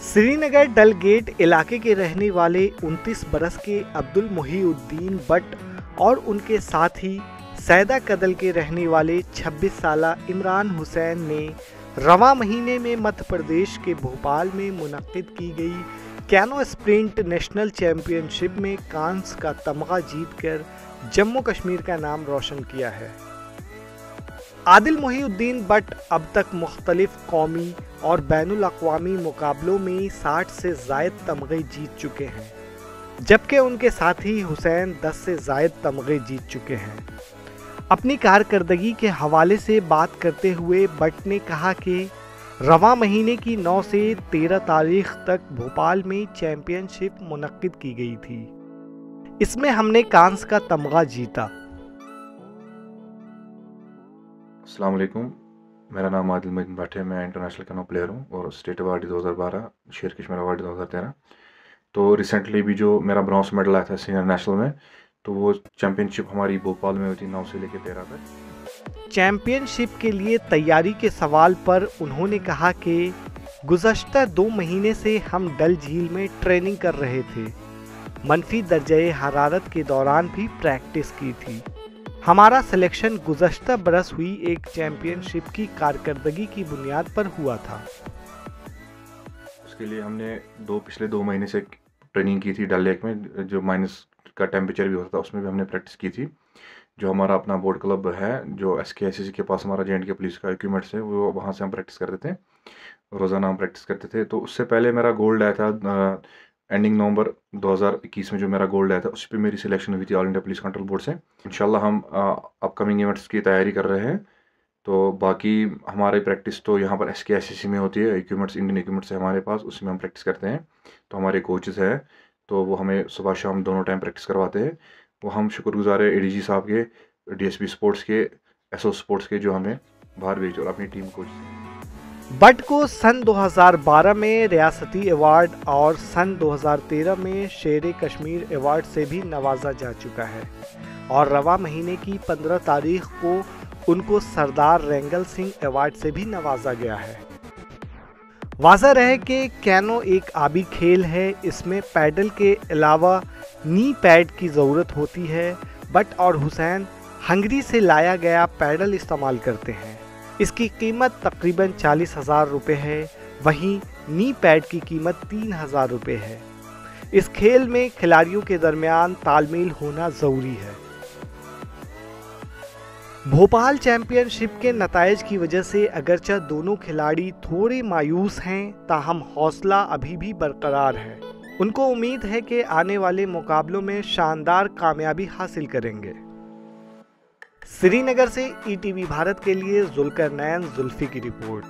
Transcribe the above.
श्रीनगर डल gate इलाके के रहने वाले 29 बरस के अब्दुल मुहीउद्दीन भट्ट और उनके साथी सैदा कदल के रहने वाले 26 साला इमरान हुसैन ने रवां महीने में मध्य प्रदेश के भोपाल में मुनक्किद की गई कैनो स्प्रिंट नेशनल चैंपियनशिप में कांस्य का तमगा जीतकर जम्मू कश्मीर का नाम रोशन किया है। आदिल मुहीउद्दीन भट्ट अब तक मुख्तलिफ कौमी और बैनुल अक़वामी मुकाबलों में 60 से ज़ायद तमगे जीत चुके हैं, जबकि उनके साथी हुसैन 10 से ज़ायद तमगे जीत चुके हैं। अपनी कारकर्दगी के हवाले से बात करते हुए भट्ट ने कहा कि रवां महीने की 9 से 13 तारीख तक भोपाल में चैंपियनशिप मुनक्किद की गई थी। इसमें हमने कांस्य का तमगा जीता। अस्सलाम वालेकुम, मेरा नाम आदिल मुहीउद्दीन भट्ट है। मैं इंटरनेशनल कैनो प्लेयर हूँ और स्टेट अवार्ड 2012, शेर कश्मीर अवार्ड 2013। तो रिसेंटली भी जो मेरा ब्रॉन्ज मेडल आया था सीनियर नेशनल में, तो वो चैम्पियनशिप हमारी भोपाल में हुई थी 9 से लेकर 13 तक। चैंपियनशिप के लिए तैयारी के सवाल पर उन्होंने कहा कि गुज़श्ता 2 महीने से हम डल झील में ट्रेनिंग कर रहे थे। मनफी दर्जे हरारत के दौरान भी प्रैक्टिस की थी। हमारा सिलेक्शन गुज़श्ता बरस हुई एक चैंपियनशिप की कारकर्दगी की बुनियाद पर हुआ था। उसके लिए हमने पिछले 2 महीने से ट्रेनिंग की थी डल लेक में, जो माइनस का टेम्परेचर भी होता था, उसमें भी हमने प्रैक्टिस की थी। जो हमारा अपना बोर्ड क्लब है, जो SKICC के पास हमारा J&K पुलिस का इक्विपमेंट्स है, वो वहाँ से हम प्रैक्टिस करते थे, रोज़ाना हम प्रैक्टिस करते थे। तो उससे पहले मेरा गोल्ड आया था एंडिंग नवंबर 2021 में, जो मेरा गोल्ड आया था उस पर मेरी सिलेक्शन हुई थी all India police control board से। इंशाल्लाह हम अपकमिंग इवेंट्स की तैयारी कर रहे हैं। तो बाकी हमारी प्रैक्टिस तो यहाँ पर SKICC में होती है, इक्विपमेंट्स इंडियन इक्विपमेंट्स है हमारे पास, उसी में हम प्रैक्टिस करते हैं। तो हमारे कोचेज़ हैं, तो वो हमें सुबह शाम दोनों टाइम प्रैक्टिस करवाते हैं। वो हम शुक्रगुजार है ADG साहब के, DSP स्पोर्ट्स के, SO स्पोर्ट्स के, जो हमें बाहर भेज और अपनी टीम कोच। भट्ट को सन 2012 में रियासती अवार्ड और सन 2013 में शेर कश्मीर अवार्ड से भी नवाजा जा चुका है और रवां महीने की 15 तारीख को उनको सरदार रेंगल सिंह अवार्ड से भी नवाजा गया है। वाज़ह रहे कि कैनो एक आबी खेल है, इसमें पैडल के अलावा नी पैड की ज़रूरत होती है। भट्ट और हुसैन हंगरी से लाया गया पैडल इस्तेमाल करते हैं। इसकी कीमत तकरीबन 40,000 रुपये है, वहीं नी पैड की कीमत 3,000 रुपये है। इस खेल में खिलाड़ियों के दरमियान तालमेल होना ज़रूरी है। भोपाल चैंपियनशिप के नताइज की वजह से अगरचे दोनों खिलाड़ी थोड़े मायूस हैं, ताहम हौसला अभी भी बरकरार है। उनको उम्मीद है कि आने वाले मुकाबलों में शानदार कामयाबी हासिल करेंगे। श्रीनगर से ETV भारत के लिए जुल्करनैन जुल्फी की रिपोर्ट।